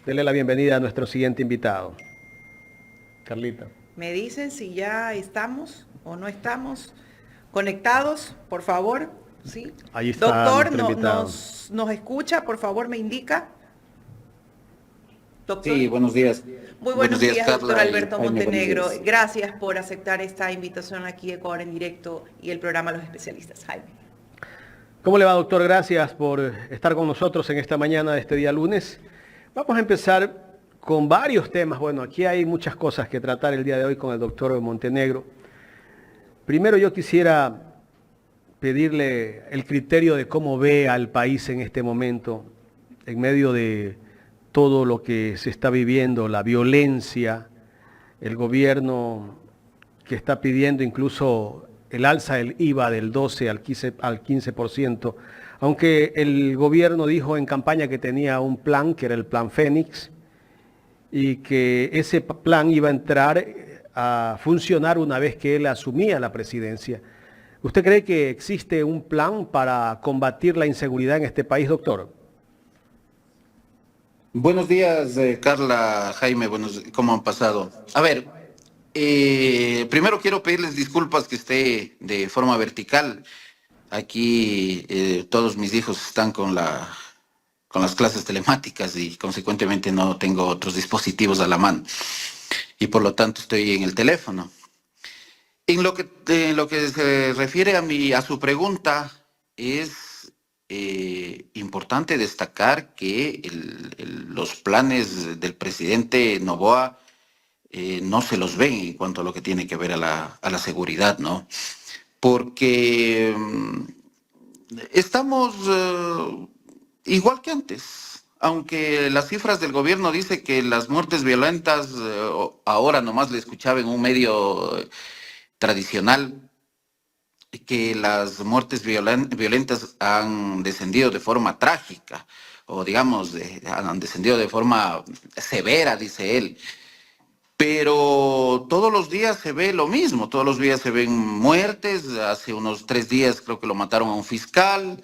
Dele la bienvenida a nuestro siguiente invitado. Carlita. Me dicen si ya estamos o no estamos conectados, por favor. ¿Sí? Ahí está Doctor, nuestro invitado. nos escucha, por favor, me indica. Doctor. Sí, buenos días. Muy Buenos buenos días, días, doctor Carla y Alberto Jaime, buenos Montenegro. días. Gracias por aceptar esta invitación aquí a Ecuador en directo y el programa Los Especialistas. Jaime. ¿Cómo le va, doctor? Gracias por estar con nosotros en esta mañana de este día lunes. Vamos a empezar con varios temas. Bueno, aquí hay muchas cosas que tratar el día de hoy con el doctor Montenegro. Primero yo quisiera pedirle el criterio de cómo ve al país en este momento, en medio de todo lo que se está viviendo, la violencia, el gobierno que está pidiendo incluso el alza del IVA del 12 al 15%, aunque el gobierno dijo en campaña que tenía un plan, que era el plan Fénix, y que ese plan iba a entrar a funcionar una vez que él asumía la presidencia. ¿Usted cree que existe un plan para combatir la inseguridad en este país, doctor? Buenos días, Carla, Jaime, ¿cómo han pasado? A ver, primero quiero pedirles disculpas que esté de forma vertical. Aquí todos mis hijos están con las clases telemáticas y consecuentemente no tengo otros dispositivos a la mano y por lo tanto estoy en el teléfono. En lo que se refiere a su pregunta, es importante destacar que los planes del presidente Noboa no se los ven en cuanto a lo que tiene que ver a la seguridad, ¿no? Porque estamos igual que antes. Aunque las cifras del gobierno dice que las muertes violentas, ahora nomás le escuchaba en un medio tradicional, que las muertes violentas han descendido de forma trágica, o digamos, han descendido de forma severa, dice él. Pero todos los días se ve lo mismo, todos los días se ven muertes. Hace unos 3 días creo que lo mataron a un fiscal.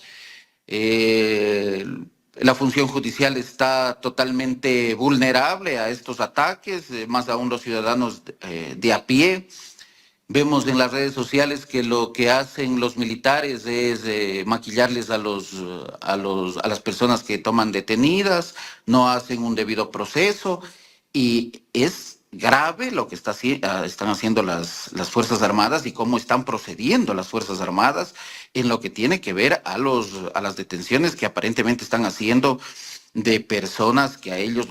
Eh, la función judicial está totalmente vulnerable a estos ataques, más aún los ciudadanos de a pie. Vemos en las redes sociales que lo que hacen los militares es maquillarles a las personas que toman detenidas, no hacen un debido proceso y es grave lo que están haciendo las Fuerzas Armadas y cómo están procediendo las Fuerzas Armadas en lo que tiene que ver a las detenciones que aparentemente están haciendo de personas que a ellos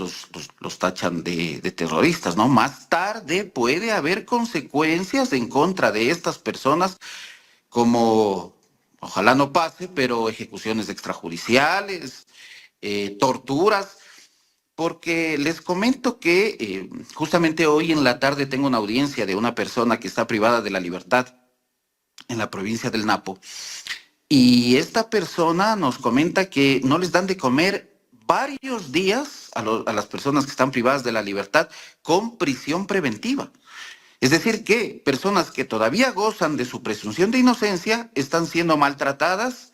los tachan de terroristas, ¿no? Más tarde puede haber consecuencias en contra de estas personas, como, ojalá no pase, pero ejecuciones extrajudiciales, torturas, porque les comento que justamente hoy en la tarde tengo una audiencia de una persona que está privada de la libertad en la provincia del Napo. Y esta persona nos comenta que no les dan de comer varios días a las personas que están privadas de la libertad con prisión preventiva. Es decir, que personas que todavía gozan de su presunción de inocencia están siendo maltratadas,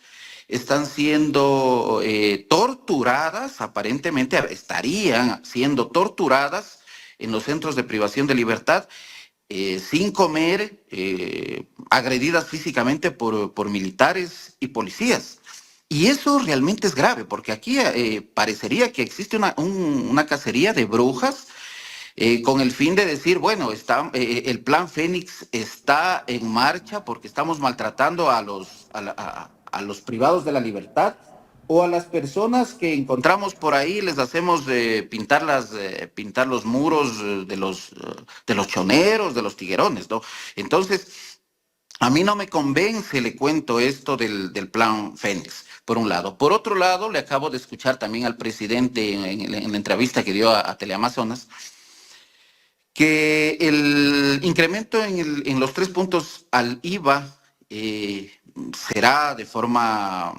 están siendo torturadas, aparentemente estarían siendo torturadas en los centros de privación de libertad, sin comer, agredidas físicamente por militares y policías. Y eso realmente es grave, porque aquí parecería que existe una cacería de brujas con el fin de decir, bueno, el plan Fénix está en marcha porque estamos maltratando a los privados de la libertad, o a las personas que encontramos por ahí les hacemos pintar los muros de los choneros, de los tiguerones, ¿no? Entonces, a mí no me convence, le cuento esto del plan Fénix, por un lado. Por otro lado, le acabo de escuchar también al presidente en la entrevista que dio a Teleamazonas, que el incremento en los 3 puntos al IVA será de forma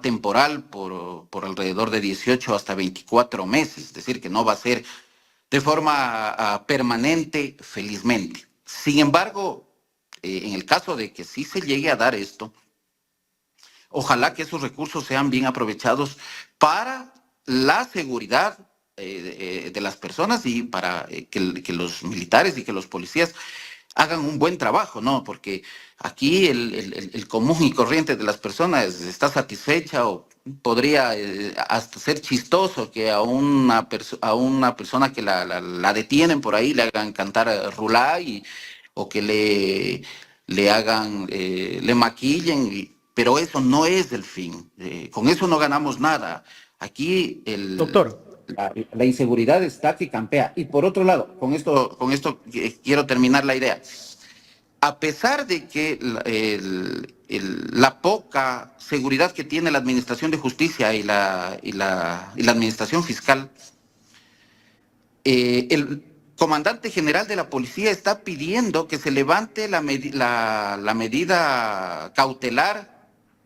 temporal por alrededor de 18 hasta 24 meses, es decir, que no va a ser de forma permanente, felizmente. Sin embargo, en el caso de que sí se llegue a dar esto, ojalá que esos recursos sean bien aprovechados para la seguridad de las personas y para que los militares y que los policías hagan un buen trabajo, ¿no? Porque aquí el común y corriente de las personas está satisfecha o podría hasta ser chistoso que a una persona que la detienen por ahí le hagan cantar rulá o que le hagan, le maquillen, pero eso no es el fin. Con eso no ganamos nada. Aquí Doctor. la inseguridad está que campea. Y por otro lado, con esto quiero terminar la idea. A pesar de que la poca seguridad que tiene la Administración de Justicia y la Administración Fiscal, el comandante general de la policía está pidiendo que se levante la medida cautelar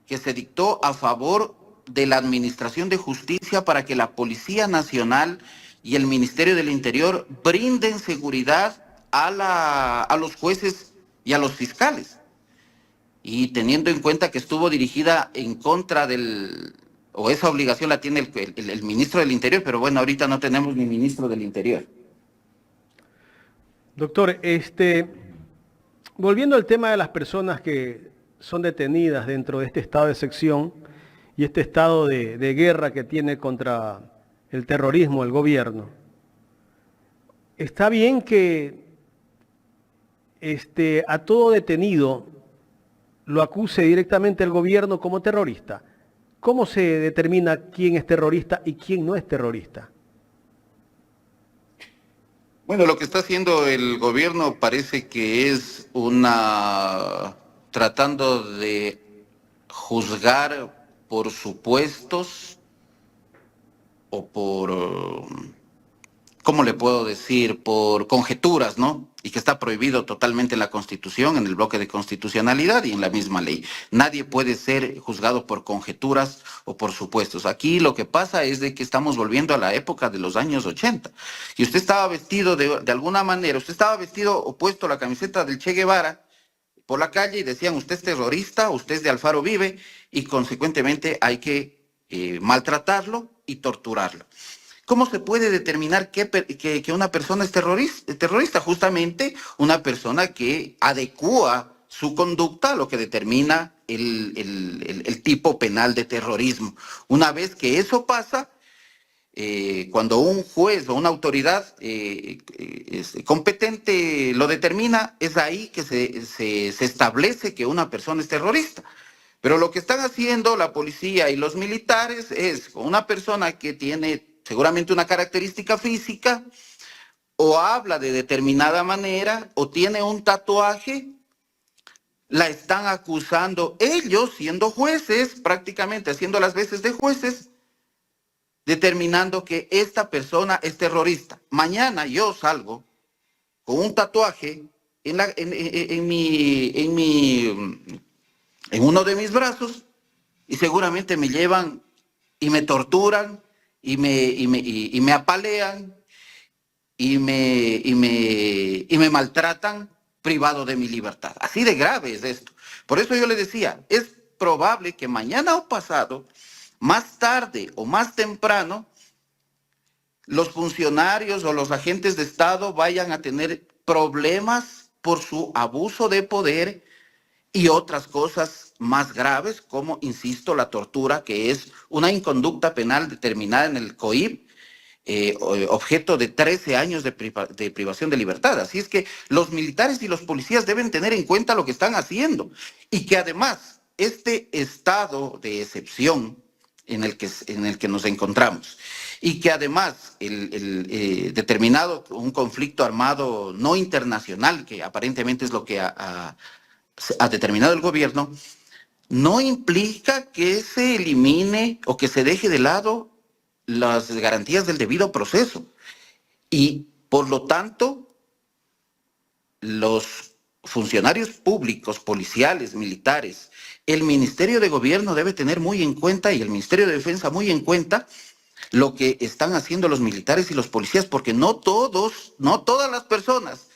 que se dictó a favor de la Administración de Justicia para que la Policía Nacional y el Ministerio del Interior brinden seguridad a los jueces y a los fiscales. Y teniendo en cuenta que estuvo dirigida en contra o esa obligación la tiene el ministro del Interior, pero bueno, ahorita no tenemos ni ministro del Interior. Doctor, volviendo al tema de las personas que son detenidas dentro de este estado de excepción y este estado de guerra que tiene contra el terrorismo el gobierno, está bien que a todo detenido lo acuse directamente el gobierno como terrorista. ¿Cómo se determina quién es terrorista y quién no es terrorista? Bueno, lo que está haciendo el gobierno parece que es tratando de juzgar por supuestos o por, ¿cómo le puedo decir? Por conjeturas, ¿no? Y que está prohibido totalmente en la Constitución, en el bloque de constitucionalidad y en la misma ley. Nadie puede ser juzgado por conjeturas o por supuestos. Aquí lo que pasa es de que estamos volviendo a la época de los años 80. Y usted estaba vestido de alguna manera, usted estaba vestido o puesto la camiseta del Che Guevara por la calle y decían, usted es terrorista, usted es de Alfaro Vive, y consecuentemente hay que maltratarlo y torturarlo. ¿Cómo se puede determinar que una persona es terrorista? Justamente una persona que adecúa su conducta a lo que determina el tipo penal de terrorismo. Una vez que eso pasa, cuando un juez o una autoridad competente lo determina, es ahí que se establece que una persona es terrorista. Pero lo que están haciendo la policía y los militares es con una persona que tiene seguramente una característica física, o habla de determinada manera, o tiene un tatuaje, la están acusando ellos, siendo jueces, prácticamente haciendo las veces de jueces, determinando que esta persona es terrorista. Mañana yo salgo con un tatuaje en uno de mis brazos y seguramente me llevan y me torturan y me apalean y me maltratan privado de mi libertad. Así de grave es esto. Por eso yo le decía, es probable que mañana o pasado, más tarde o más temprano, los funcionarios o los agentes de Estado vayan a tener problemas por su abuso de poder y otras cosas más graves, como, insisto, la tortura, que es una inconducta penal determinada en el COIP, objeto de 13 años de privación de libertad. Así es que los militares y los policías deben tener en cuenta lo que están haciendo y que además este estado de excepción en el que nos encontramos y que además determinado un conflicto armado no internacional, que aparentemente es lo que ha determinado el gobierno, no implica que se elimine o que se deje de lado las garantías del debido proceso. Y, por lo tanto, los funcionarios públicos, policiales, militares, el Ministerio de Gobierno debe tener muy en cuenta, y el Ministerio de Defensa muy en cuenta, lo que están haciendo los militares y los policías, porque no todas las personas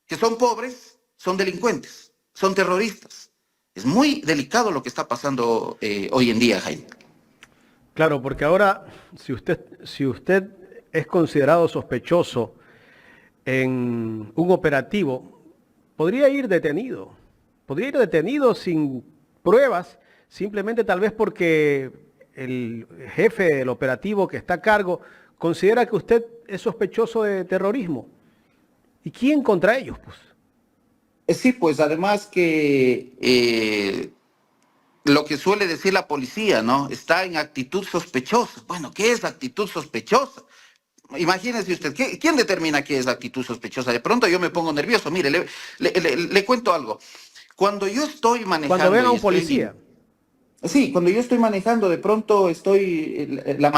que son pobres son delincuentes, son terroristas. Es muy delicado lo que está pasando hoy en día, Jaime. Claro, porque ahora, si usted es considerado sospechoso en un operativo, podría ir detenido. Podría ir detenido sin pruebas, simplemente tal vez porque el jefe del operativo que está a cargo considera que usted es sospechoso de terrorismo. ¿Y quién contra ellos, pues? Sí, pues además que lo que suele decir la policía, ¿no? Está en actitud sospechosa. Bueno, ¿qué es actitud sospechosa? Imagínese usted, ¿quién determina qué es actitud sospechosa? De pronto yo me pongo nervioso. Mire, le cuento algo. Cuando yo estoy Cuando manejando vean a y un policía, sí, cuando yo estoy manejando, de pronto estoy, la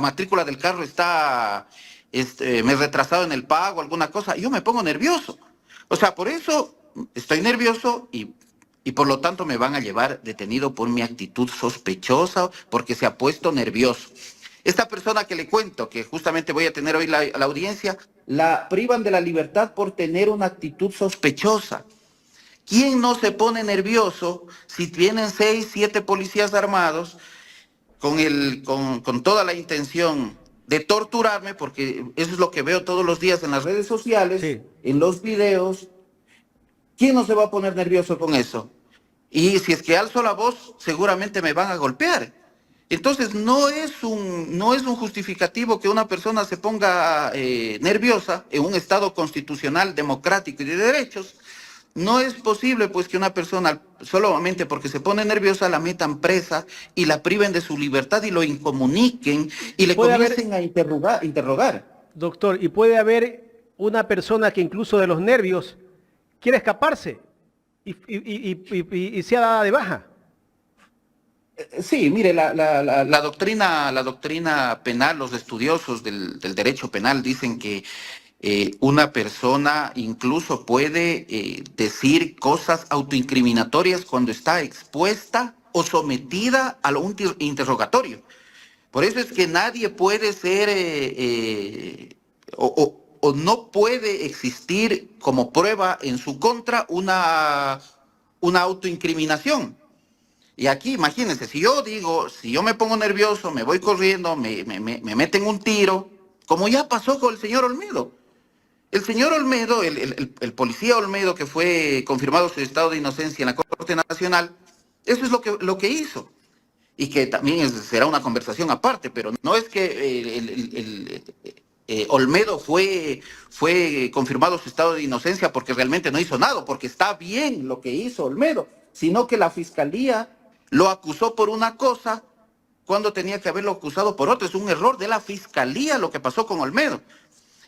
matrícula del carro está, me he retrasado en el pago, alguna cosa, yo me pongo nervioso. O sea, por eso estoy nervioso y por lo tanto me van a llevar detenido por mi actitud sospechosa, porque se ha puesto nervioso. Esta persona que le cuento, que justamente voy a tener hoy la audiencia, la privan de la libertad por tener una actitud sospechosa. ¿Quién no se pone nervioso si tienen 6, 7 policías armados con toda la intención de torturarme? Porque eso es lo que veo todos los días en las redes sociales, sí. en los videos. ¿Quién no se va a poner nervioso con eso? Y si es que alzo la voz, seguramente me van a golpear. Entonces, no es un justificativo que una persona se ponga nerviosa en un Estado constitucional, democrático y de derechos. No es posible, pues, que una persona, solamente porque se pone nerviosa, la metan presa y la priven de su libertad y lo incomuniquen y le Puede comiencen haber, a interrogar. doctor, y puede haber una persona que incluso de los nervios quiere escaparse y sea dada de baja. Sí, mire, la doctrina penal, los estudiosos del derecho penal dicen que una persona incluso puede decir cosas autoincriminatorias cuando está expuesta o sometida a un interrogatorio. Por eso es que nadie puede ser o no puede existir como prueba en su contra una autoincriminación. Y aquí, imagínense, si yo me pongo nervioso, me voy corriendo, me meten un tiro, como ya pasó con el señor Olmedo. El señor Olmedo, el policía Olmedo, que fue confirmado su estado de inocencia en la Corte Nacional, eso es lo que hizo. Y que también será una conversación aparte, pero no es que Olmedo fue confirmado su estado de inocencia porque realmente no hizo nada, porque está bien lo que hizo Olmedo, sino que la fiscalía lo acusó por una cosa cuando tenía que haberlo acusado por otra. Es un error de la fiscalía lo que pasó con Olmedo.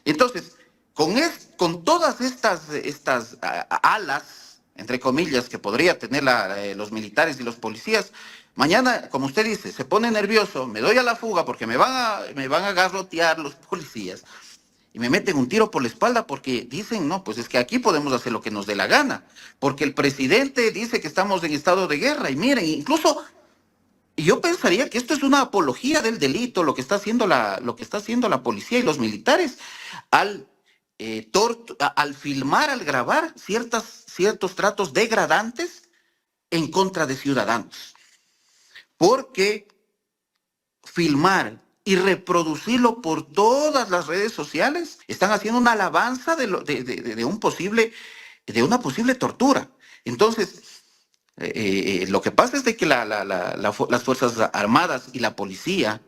Entonces, con todas estas alas, entre comillas, que podría tener los militares y los policías, mañana, como usted dice, se pone nervioso, me doy a la fuga porque me van a garrotear los policías y me meten un tiro por la espalda porque dicen, no, pues es que aquí podemos hacer lo que nos dé la gana, porque el presidente dice que estamos en estado de guerra y miren, incluso yo pensaría que esto es una apología del delito, lo que está haciendo la policía y los militares al filmar, al grabar ciertos tratos degradantes en contra de ciudadanos. Porque filmar y reproducirlo por todas las redes sociales están haciendo una alabanza de una posible tortura. Entonces, lo que pasa es de que las Fuerzas Armadas y la policía,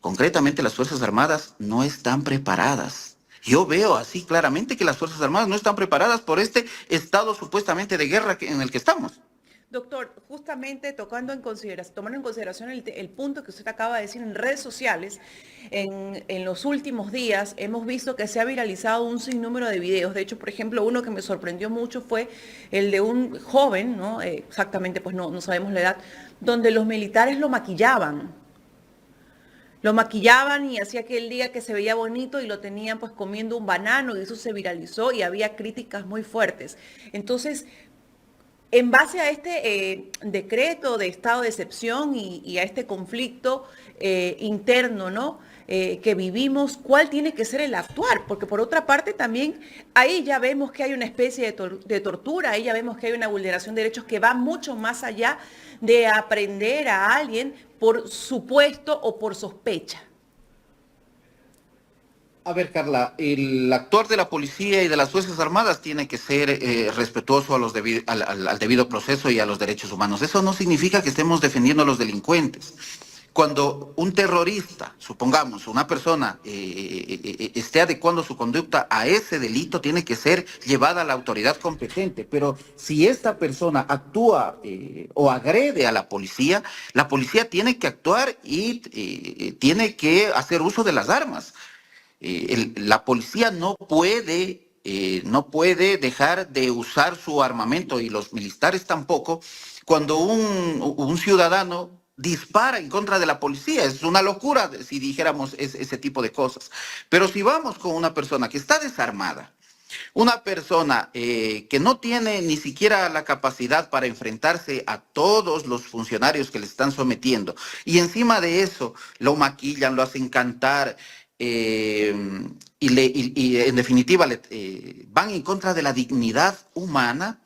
concretamente las Fuerzas Armadas, no están preparadas. Yo veo así claramente que las Fuerzas Armadas no están preparadas por este estado supuestamente de guerra en el que estamos. Doctor, justamente tomando en consideración el punto que usted acaba de decir en redes sociales, en los últimos días hemos visto que se ha viralizado un sinnúmero de videos. De hecho, por ejemplo, uno que me sorprendió mucho fue el de un joven, ¿no? Exactamente, pues no sabemos la edad, donde los militares lo maquillaban. Lo maquillaban y hacía aquel día que se veía bonito y lo tenían pues comiendo un banano y eso se viralizó y había críticas muy fuertes. Entonces, en base a este decreto de estado de excepción y a este conflicto interno, ¿no? que vivimos, cuál tiene que ser el actuar, porque por otra parte también ahí ya vemos que hay una especie de tortura, ahí ya vemos que hay una vulneración de derechos que va mucho más allá de aprender a alguien por supuesto o por sospecha. A ver, Carla, el actuar de la policía y de las Fuerzas Armadas tiene que ser respetuoso a al debido proceso y a los derechos humanos. Eso no significa que estemos defendiendo a los delincuentes. Cuando un terrorista, supongamos, una persona esté adecuando su conducta a ese delito, tiene que ser llevada a la autoridad competente. Pero si esta persona actúa o agrede a la policía tiene que actuar y tiene que hacer uso de las armas. La policía no puede dejar de usar su armamento y los militares tampoco cuando un ciudadano dispara en contra de la policía. Es una locura si dijéramos ese tipo de cosas. Pero si vamos con una persona que está desarmada, una persona que no tiene ni siquiera la capacidad para enfrentarse a todos los funcionarios que le están sometiendo, y encima de eso lo maquillan, lo hacen cantar, y en definitiva van en contra de la dignidad humana.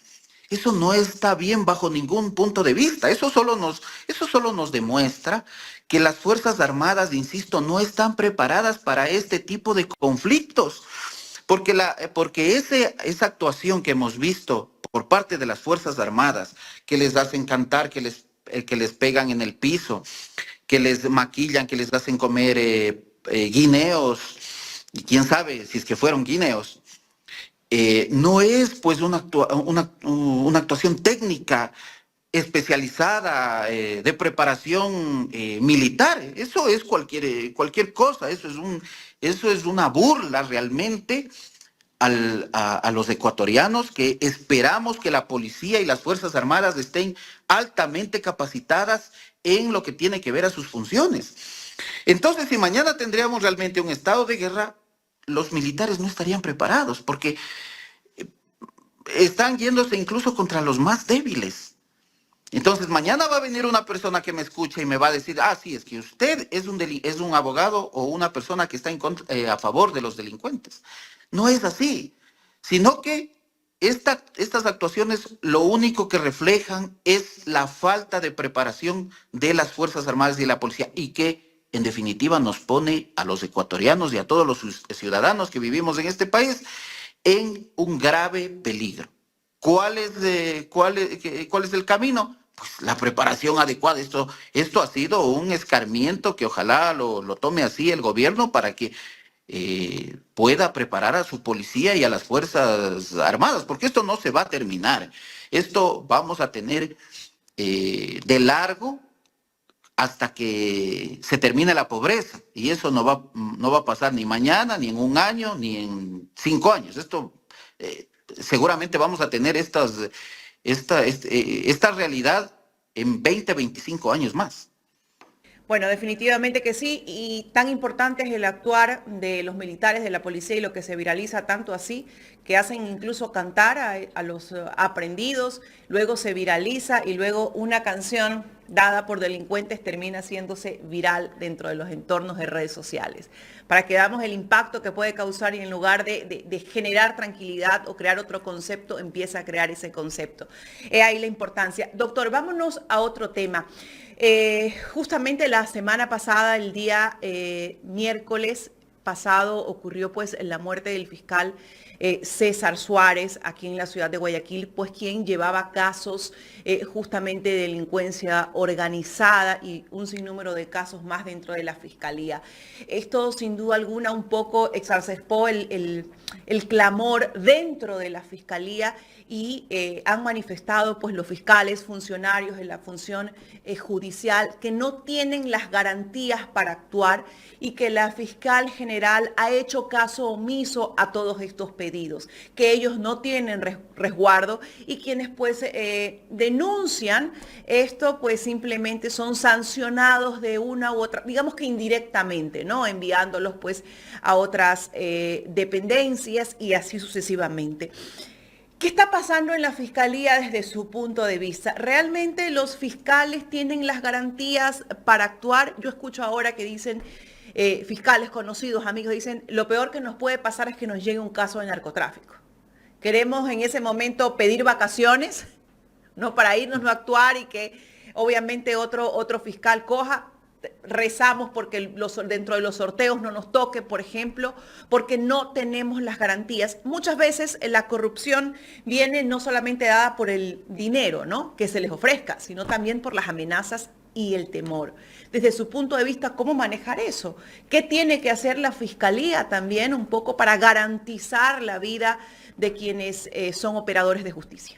Eso no está bien bajo ningún punto de vista. Eso solo nos demuestra que las Fuerzas Armadas, insisto, no están preparadas para este tipo de conflictos. Porque esa actuación que hemos visto por parte de las Fuerzas Armadas, que les hacen cantar, que les pegan en el piso, que les maquillan, que les hacen comer guineos, y quién sabe si es que fueron guineos, no es pues una actuación técnica especializada de preparación militar. Eso es cualquier cosa, eso es una burla realmente a los ecuatorianos, que esperamos que la policía y las Fuerzas Armadas estén altamente capacitadas en lo que tiene que ver a sus funciones. Entonces, si mañana tendríamos realmente un estado de guerra, los militares no estarían preparados, porque están yéndose incluso contra los más débiles. Entonces, mañana va a venir una persona que me escucha y me va a decir, sí, es que usted es un abogado o una persona que está a favor de los delincuentes. No es así, sino que estas actuaciones lo único que reflejan es la falta de preparación de las Fuerzas Armadas y de la policía, y que en definitiva nos pone a los ecuatorianos y a todos los ciudadanos que vivimos en este país en un grave peligro. ¿Cuál es el camino? Pues la preparación adecuada. Esto ha sido un escarmiento que ojalá lo tome así el gobierno para que pueda preparar a su policía y a las Fuerzas Armadas, porque esto no se va a terminar. Esto vamos a tener de largo hasta que se termine la pobreza, y eso no va a pasar ni mañana, ni en un año, ni en 5 años. Esto seguramente vamos a tener esta realidad en 20, 25 años más. Bueno, definitivamente que sí, y tan importante es el actuar de los militares, de la policía, y lo que se viraliza tanto así, que hacen incluso cantar a los aprendidos, luego se viraliza y luego una canción dada por delincuentes termina haciéndose viral dentro de los entornos de redes sociales. Para que veamos el impacto que puede causar, y en lugar de generar tranquilidad o crear otro concepto, empieza a crear ese concepto. Ahí la importancia. Doctor, vámonos a otro tema. Justamente la semana pasada, el día miércoles pasado, ocurrió pues la muerte del fiscal César Suárez aquí en la ciudad de Guayaquil, pues quien llevaba casos justamente de delincuencia organizada y un sinnúmero de casos más dentro de la fiscalía. Esto sin duda alguna un poco exacerbó el clamor dentro de la fiscalía, y han manifestado pues los fiscales, funcionarios de la función judicial, que no tienen las garantías para actuar y que la fiscal general ha hecho caso omiso a todos estos pedidos, que ellos no tienen resguardo, y quienes pues denuncian esto pues simplemente son sancionados de una u otra, digamos que indirectamente, ¿no? Enviándolos pues a otras dependencias y así sucesivamente. ¿Qué está pasando en la fiscalía desde su punto de vista? ¿Realmente los fiscales tienen las garantías para actuar? Yo escucho ahora que dicen fiscales conocidos, amigos, dicen, lo peor que nos puede pasar es que nos llegue un caso de narcotráfico. Queremos en ese momento pedir vacaciones, no para irnos, no actuar y que obviamente otro fiscal coja. Rezamos porque dentro de los sorteos no nos toque, por ejemplo, porque no tenemos las garantías. Muchas veces la corrupción viene no solamente dada por el dinero, ¿no?, que se les ofrezca, sino también por las amenazas y el temor. Desde su punto de vista, ¿cómo manejar eso? ¿Qué tiene que hacer la Fiscalía también un poco para garantizar la vida de quienes son operadores de justicia?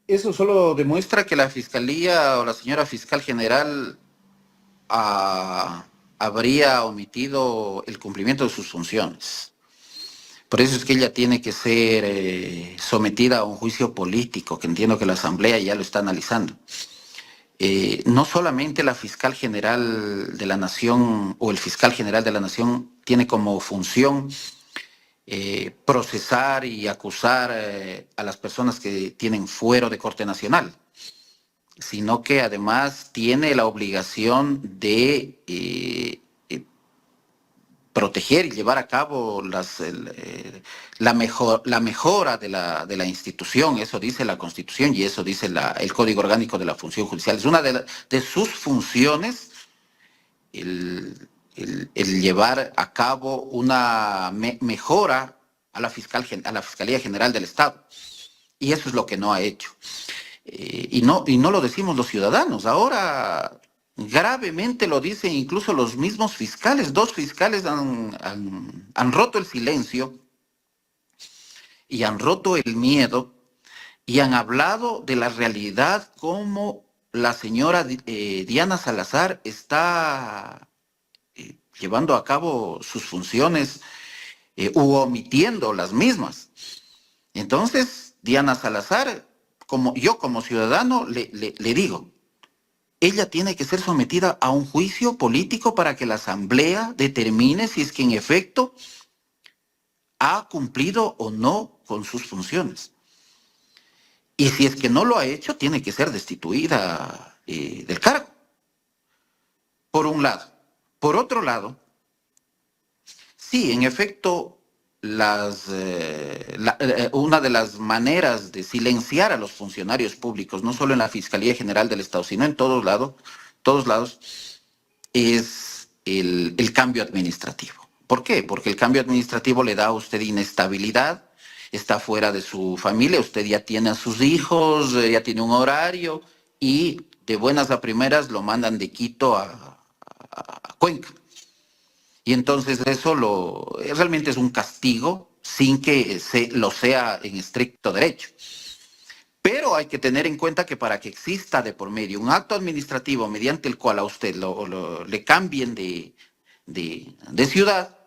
Eso solo demuestra que la Fiscalía o la señora Fiscal General habría omitido el cumplimiento de sus funciones. Por eso es que ella tiene que ser sometida a un juicio político, que entiendo que la Asamblea ya lo está analizando. No solamente la Fiscal General de la Nación o el Fiscal General de la Nación tiene como función procesar y acusar a las personas que tienen fuero de Corte Nacional, sino que además tiene la obligación de proteger y llevar a cabo la mejora de la institución. Eso dice la Constitución y eso dice el Código Orgánico de la Función Judicial. Es una de sus funciones el llevar a cabo una mejora a la Fiscalía General del Estado. Y eso es lo que no ha hecho. Y no lo decimos los ciudadanos. Ahora gravemente lo dicen incluso los mismos fiscales. 2 fiscales han roto el silencio y han roto el miedo y han hablado de la realidad, como la señora Diana Salazar está llevando a cabo sus funciones u omitiendo las mismas. Entonces, Diana Salazar, como ciudadano, le digo, ella tiene que ser sometida a un juicio político para que la Asamblea determine si es que en efecto ha cumplido o no con sus funciones. Y si es que no lo ha hecho, tiene que ser destituida del cargo. Por un lado. Por otro lado, sí, en efecto, una de las maneras de silenciar a los funcionarios públicos, no solo en la Fiscalía General del Estado, sino en todos lados, es el cambio administrativo. ¿Por qué? Porque el cambio administrativo le da a usted inestabilidad, está fuera de su familia, usted ya tiene a sus hijos, ya tiene un horario y de buenas a primeras lo mandan de Quito a Cuenca. Y entonces eso realmente es un castigo sin que lo sea en estricto derecho. Pero hay que tener en cuenta que para que exista de por medio un acto administrativo mediante el cual a usted le cambien de ciudad,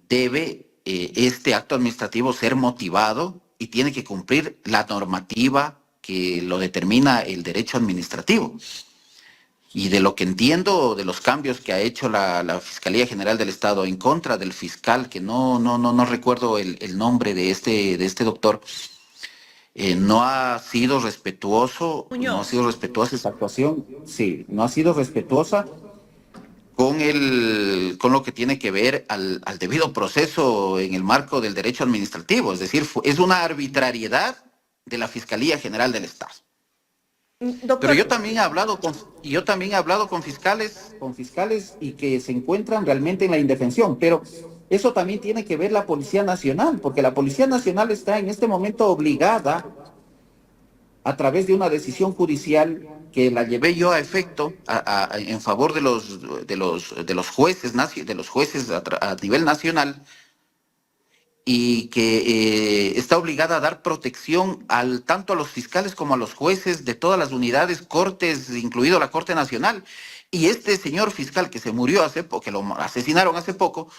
debe este acto administrativo ser motivado y tiene que cumplir la normativa que lo determina el derecho administrativo. Y de lo que entiendo, de los cambios que ha hecho la Fiscalía General del Estado en contra del fiscal, que no recuerdo el nombre de este doctor, no ha sido respetuoso, no ha sido respetuosa esa actuación, sí, no ha sido respetuosa con lo que tiene que ver al debido proceso en el marco del derecho administrativo. Es decir, es una arbitrariedad de la Fiscalía General del Estado. Doctor. Pero yo también he hablado con fiscales y que se encuentran realmente en la indefensión, pero eso también tiene que ver la Policía Nacional, porque la Policía Nacional está en este momento obligada, a través de una decisión judicial que la llevé yo a efecto en favor de los jueces a nivel nacional, y que está obligada a dar protección tanto a los fiscales como a los jueces de todas las unidades, cortes, incluido la Corte Nacional. Y este señor fiscal que se murió hace poco, que lo asesinaron hace poco,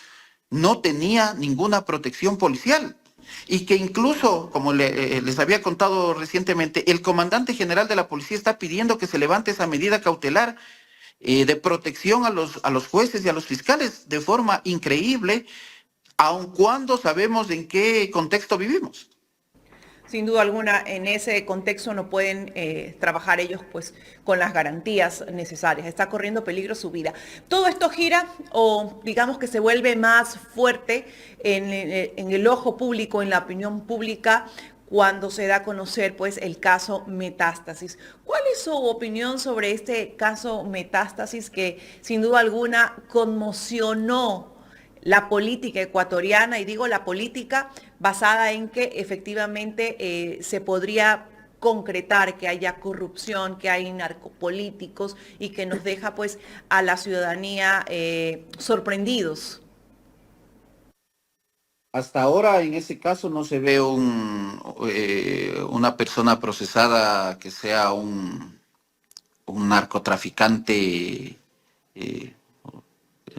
no tenía ninguna protección policial. Y que incluso, como les había contado recientemente, el comandante general de la policía está pidiendo que se levante esa medida cautelar de protección a los jueces y a los fiscales de forma increíble, aun cuando sabemos en qué contexto vivimos. Sin duda alguna, en ese contexto no pueden trabajar ellos pues con las garantías necesarias. Está corriendo peligro su vida. Todo esto gira o digamos que se vuelve más fuerte en el ojo público, en la opinión pública, cuando se da a conocer pues el caso Metástasis. ¿Cuál es su opinión sobre este caso Metástasis que sin duda alguna conmocionó la política ecuatoriana? Y digo la política basada en que efectivamente se podría concretar que haya corrupción, que hay narcopolíticos y que nos deja pues a la ciudadanía sorprendidos. Hasta ahora en ese caso no se ve una persona procesada que sea un narcotraficante, eh,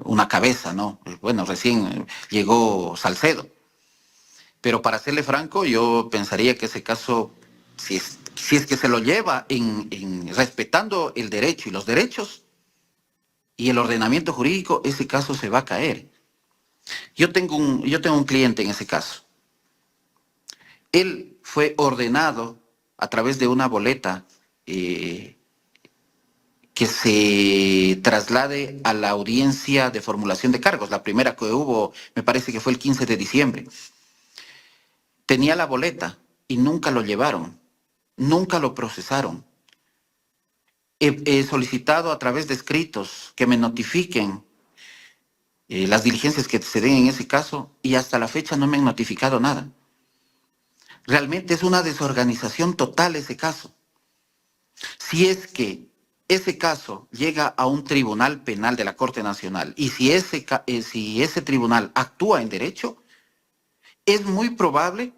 una cabeza, ¿no? Bueno, recién llegó Salcedo. Pero para serle franco, yo pensaría que ese caso, si es que se lo lleva respetando el derecho y los derechos y el ordenamiento jurídico, ese caso se va a caer. Yo tengo un cliente en ese caso. Él fue ordenado a través de una boleta que se traslade a la audiencia de formulación de cargos. La primera que hubo, me parece que fue el 15 de diciembre. Tenía la boleta y nunca lo llevaron, nunca lo procesaron. He solicitado a través de escritos que me notifiquen las diligencias que se den en ese caso y hasta la fecha no me han notificado nada. Realmente es una desorganización total ese caso. Si es que ese caso llega a un tribunal penal de la Corte Nacional y si ese tribunal actúa en derecho, es muy probable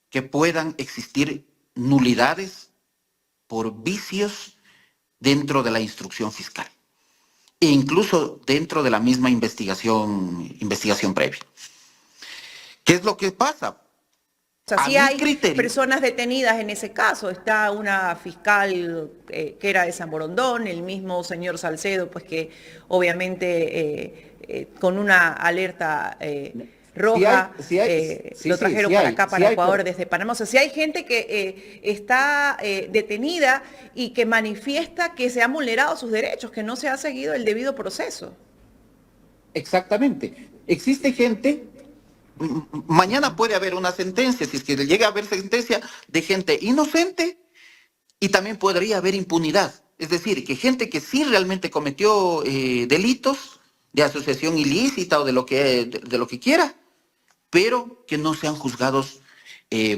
que puedan existir nulidades por vicios dentro de la instrucción fiscal e incluso dentro de la misma investigación previa. ¿Qué es lo que pasa? O sea, sí hay personas detenidas en ese caso. Está una fiscal que era de San Borondón, el mismo señor Salcedo, pues que obviamente con una alerta roja lo trajeron para acá, para Ecuador, desde Panamá. O sea, si hay gente que está detenida y que manifiesta que se han vulnerado sus derechos, que no se ha seguido el debido proceso. Exactamente. Existe gente. Mañana puede haber una sentencia, si es que llega a haber sentencia de gente inocente y también podría haber impunidad. Es decir, que gente que sí realmente cometió delitos de asociación ilícita o de lo que quiera, pero que no sean juzgados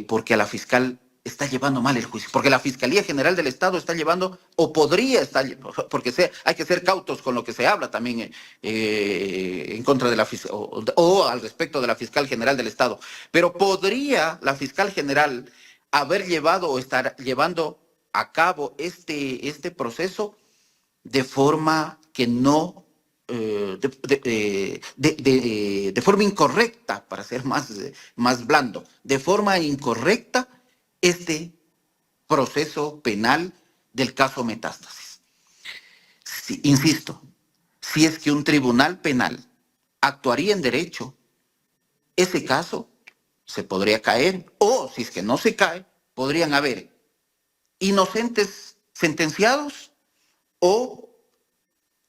porque a la fiscal está llevando mal el juicio, porque la Fiscalía General del Estado está llevando, o podría estar, porque hay que ser cautos con lo que se habla también en contra de la fiscal, o al respecto de la Fiscal General del Estado, pero podría la Fiscal General haber llevado o estar llevando a cabo este proceso de forma que no de forma incorrecta, para ser más blando, de forma incorrecta este proceso penal del caso Metástasis. Sí, insisto, si es que un tribunal penal actuaría en derecho, ese caso se podría caer, o si es que no se cae, podrían haber inocentes sentenciados o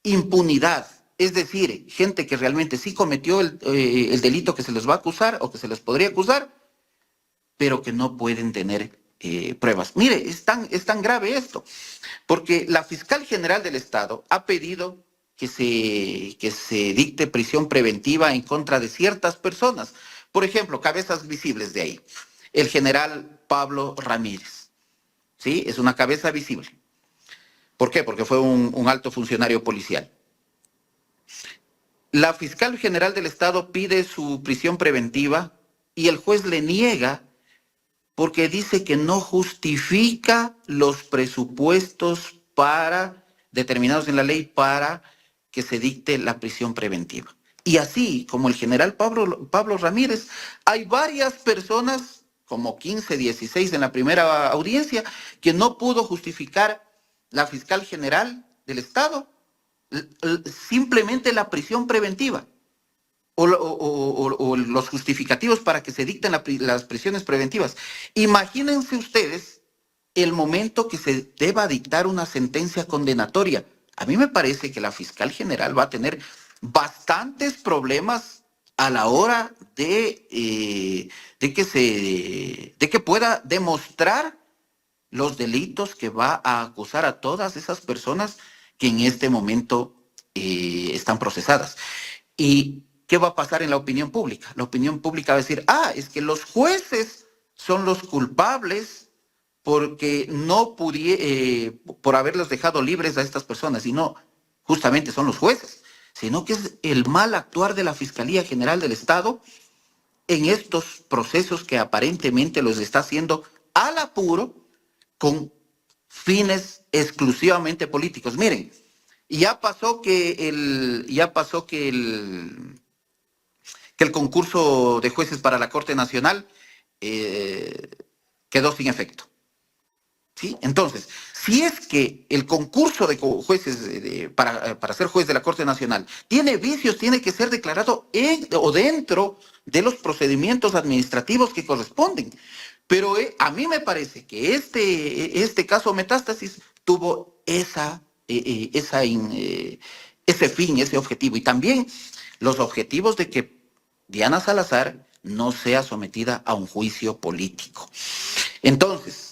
impunidad. Es decir, gente que realmente sí cometió el delito que se les va a acusar o que se les podría acusar, pero que no pueden tener pruebas. Mire, es tan grave esto, porque la Fiscal General del Estado ha pedido que se dicte prisión preventiva en contra de ciertas personas. Por ejemplo, cabezas visibles de ahí. El general Pablo Ramírez, ¿sí? Es una cabeza visible. ¿Por qué? Porque fue un alto funcionario policial. La Fiscal General del Estado pide su prisión preventiva y el juez le niega porque dice que no justifica los presupuestos determinados en la ley para que se dicte la prisión preventiva. Y así como el general Pablo Ramírez, hay varias personas, como 15, 16 en la primera audiencia, que no pudo justificar la Fiscal General del Estado simplemente la prisión preventiva o los justificativos para que se dicten las prisiones preventivas. Imagínense ustedes el momento que se deba dictar una sentencia condenatoria. A mí me parece que la fiscal general va a tener bastantes problemas a la hora de que pueda demostrar los delitos que va a acusar a todas esas personas que en este momento están procesadas. ¿Y qué va a pasar en la opinión pública? La opinión pública va a decir, es que los jueces son los culpables porque por haberlos dejado libres a estas personas, y no justamente son los jueces, sino que es el mal actuar de la Fiscalía General del Estado en estos procesos que aparentemente los está haciendo al apuro con fines exclusivamente políticos. Miren, ya pasó que el concurso de jueces para la Corte Nacional quedó sin efecto. ¿Sí? Entonces, si es que el concurso de jueces para ser juez de la Corte Nacional tiene vicios, tiene que ser declarado o dentro de los procedimientos administrativos que corresponden. Pero a mí me parece que este caso Metástasis tuvo ese fin, ese objetivo. Y también los objetivos de que Diana Salazar no sea sometida a un juicio político. Entonces,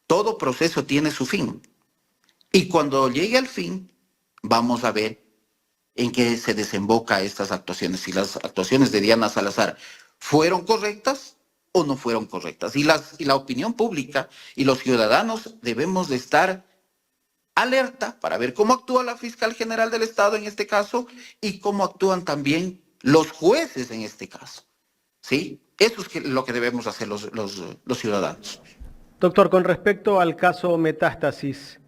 todo proceso tiene su fin. Y cuando llegue al fin, vamos a ver en qué se desemboca estas actuaciones. Si las actuaciones de Diana Salazar fueron correctas o no fueron correctas. Y la opinión pública y los ciudadanos debemos de estar alerta para ver cómo actúa la fiscal general del Estado en este caso y cómo actúan también los jueces en este caso. ¿Sí? Eso es lo que debemos hacer los ciudadanos. Doctor, con respecto al caso Metástasis,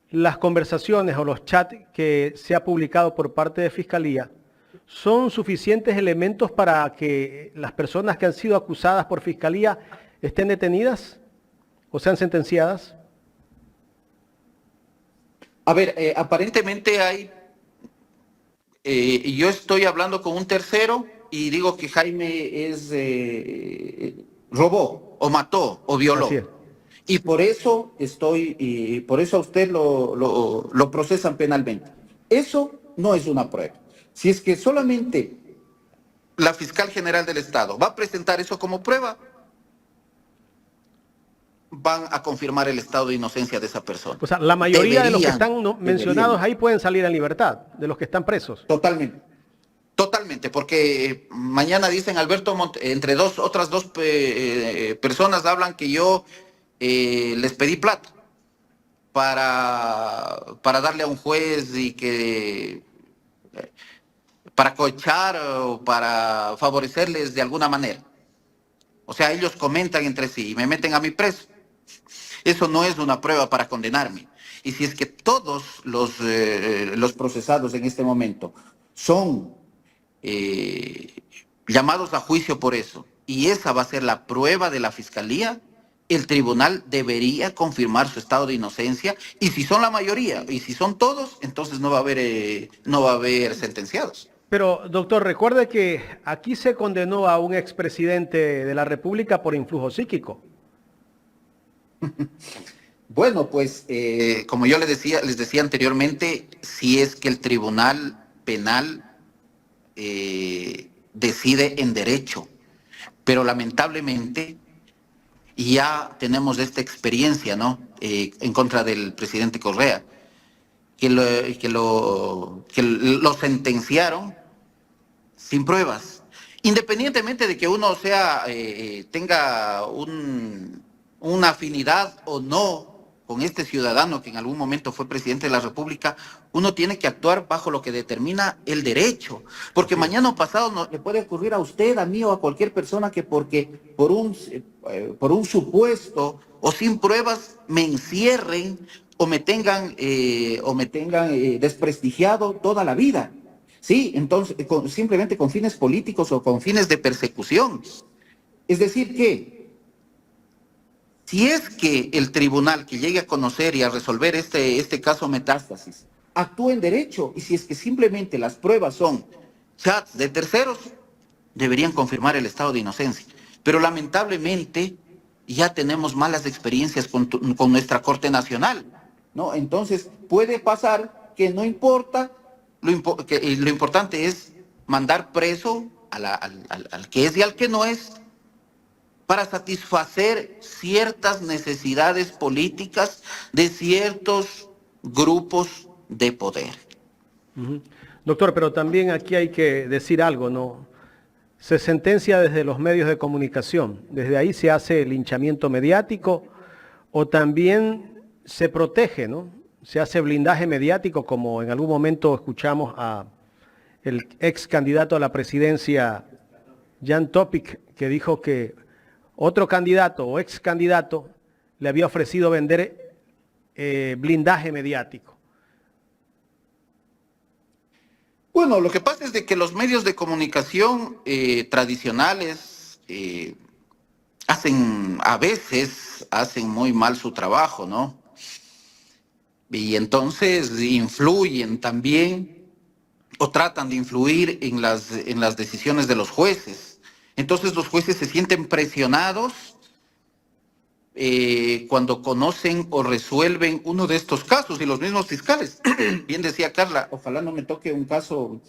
las conversaciones o los chats que se ha publicado por parte de Fiscalía, ¿son suficientes elementos para que las personas que han sido acusadas por Fiscalía estén detenidas o sean sentenciadas? A ver, aparentemente yo estoy hablando con un tercero y digo que Jaime robó o mató o violó. Así es. Y por eso a usted lo procesan penalmente. Eso no es una prueba. Si es que solamente la fiscal general del Estado va a presentar eso como prueba, van a confirmar el estado de inocencia de esa persona. O sea, la mayoría de los que están mencionados ahí pueden salir en libertad, de los que están presos. Totalmente, porque mañana dicen Alberto entre otras dos personas hablan que yo les pedí plata para darle a un juez y que para cohechar o para favorecerles de alguna manera. O sea, ellos comentan entre sí y me meten a mi preso. Eso no es una prueba para condenarme. Y si es que todos los procesados en este momento son llamados a juicio por eso, y esa va a ser la prueba de la fiscalía, el tribunal debería confirmar su estado de inocencia, y si son la mayoría, y si son todos, entonces no va a haber sentenciados. Pero, doctor, recuerde que aquí se condenó a un expresidente de la República por influjo psíquico. Bueno, pues, como yo les decía anteriormente, si es que el Tribunal Penal decide en derecho, pero lamentablemente ya tenemos esta experiencia, ¿no? En contra del presidente Correa, que lo sentenciaron sin pruebas, independientemente de que uno tenga una afinidad o no con este ciudadano que en algún momento fue presidente de la República. Uno tiene que actuar bajo lo que determina el derecho, porque mañana o pasado no le puede ocurrir a usted, a mí o a cualquier persona que porque por un supuesto o sin pruebas me encierren o me tengan desprestigiado toda la vida. Sí, entonces simplemente con fines políticos o con fines de persecución. Es decir que si es que el tribunal que llegue a conocer y a resolver este caso Metástasis actúa en derecho, y si es que simplemente las pruebas son chats de terceros, deberían confirmar el estado de inocencia. Pero lamentablemente ya tenemos malas experiencias con nuestra Corte Nacional, ¿no? Entonces puede pasar que no importa, lo importante es mandar preso al que es y al que no es, para satisfacer ciertas necesidades políticas de ciertos grupos de poder. Ujú. Doctor, pero también aquí hay que decir algo, ¿no? Se sentencia desde los medios de comunicación, desde ahí se hace linchamiento mediático o también se protege, ¿no? Se hace blindaje mediático, como en algún momento escuchamos a el ex candidato a la presidencia, Jan Topic, que dijo que otro candidato o ex candidato le había ofrecido vender blindaje mediático. Bueno, lo que pasa es de que los medios de comunicación tradicionales a veces hacen muy mal su trabajo, ¿no? Y entonces influyen también o tratan de influir en las decisiones de los jueces. Entonces los jueces se sienten presionados cuando conocen o resuelven uno de estos casos, y los mismos fiscales. Bien decía Carla, ojalá no me toque un caso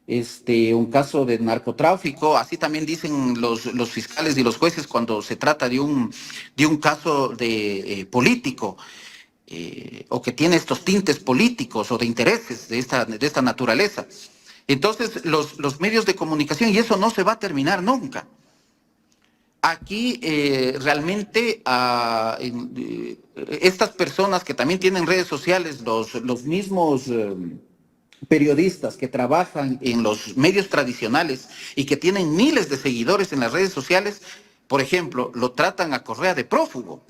de narcotráfico. Así también dicen los fiscales y los jueces cuando se trata de un caso de político, o que tiene estos tintes políticos o de intereses de esta naturaleza. Entonces los medios de comunicación, y eso no se va a terminar nunca. Aquí realmente estas personas que también tienen redes sociales, los mismos periodistas que trabajan en los medios tradicionales y que tienen miles de seguidores en las redes sociales, por ejemplo, lo tratan a Correa de prófugo.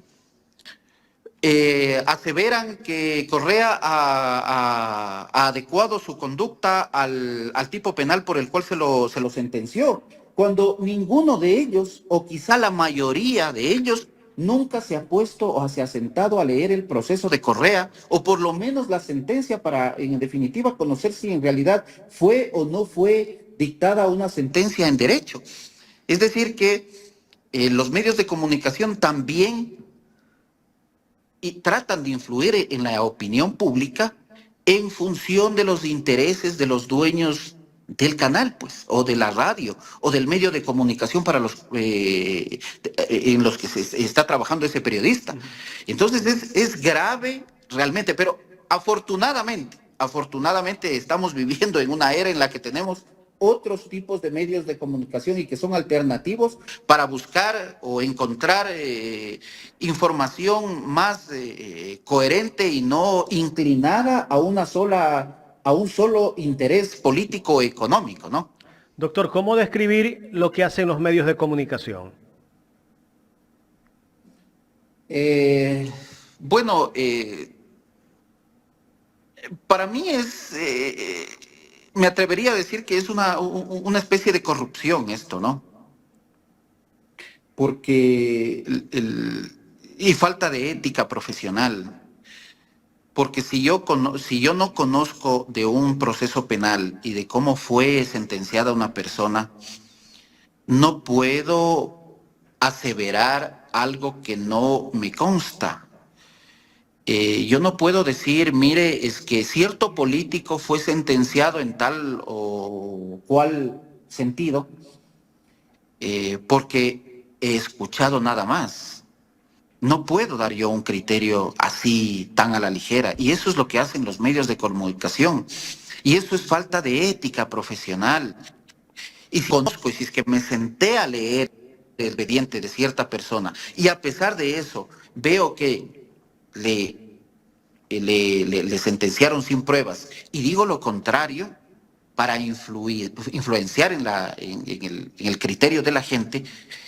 Aseveran que Correa ha adecuado su conducta al tipo penal por el cual se lo sentenció, cuando ninguno de ellos, o quizá la mayoría de ellos, nunca se ha puesto o se ha sentado a leer el proceso de Correa, o por lo menos la sentencia, para en definitiva conocer si en realidad fue o no fue dictada una sentencia en derecho. Es decir que los medios de comunicación también tratan de influir en la opinión pública en función de los intereses de los dueños del canal, pues, o de la radio, o del medio de comunicación para en los que se está trabajando ese periodista. Entonces es grave realmente, pero afortunadamente estamos viviendo en una era en la que tenemos otros tipos de medios de comunicación y que son alternativos para buscar o encontrar información más coherente y no inclinada a un solo interés político o económico, ¿no? Doctor, ¿cómo describir lo que hacen los medios de comunicación? Bueno, para mí me atrevería a decir que es una especie de corrupción esto, ¿no? Porque y falta de ética profesional. Porque si yo no conozco de un proceso penal y de cómo fue sentenciada una persona, no puedo aseverar algo que no me consta. Yo no puedo decir, mire, es que cierto político fue sentenciado en tal o cual sentido, porque he escuchado nada más. No puedo dar yo un criterio así tan a la ligera, y eso es lo que hacen los medios de comunicación, y eso es falta de ética profesional. Y si conozco, y si es que me senté a leer el expediente de cierta persona, y a pesar de eso veo que le sentenciaron sin pruebas, y digo lo contrario para influenciar en el criterio de la gente,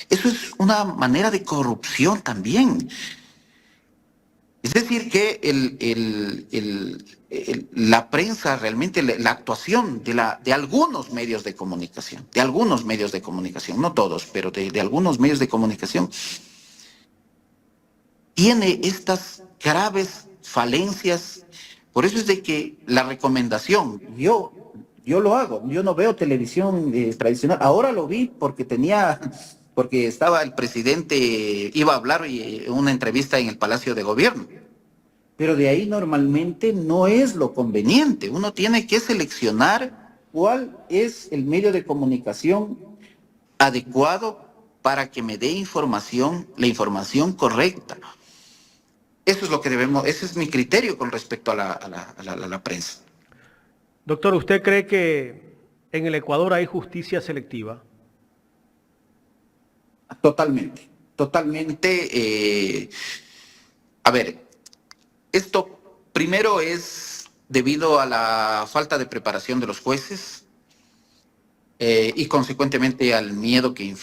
eso es una manera de corrupción también. Es decir, que la prensa realmente, la actuación de algunos medios de comunicación, no todos, pero de algunos medios de comunicación, tiene estas graves falencias. Por eso es de que la recomendación, yo Yo lo hago, yo no veo televisión tradicional. Ahora lo vi porque estaba el presidente, iba a hablar en una entrevista en el Palacio de Gobierno. Pero de ahí normalmente no es lo conveniente. Uno tiene que seleccionar cuál es el medio de comunicación adecuado para que me dé información, la información correcta. Eso es lo que debemos, ese es mi criterio con respecto a la prensa. Doctor, ¿usted cree que en el Ecuador hay justicia selectiva? Totalmente, totalmente. A ver, esto primero es debido a la falta de preparación de los jueces y consecuentemente al miedo que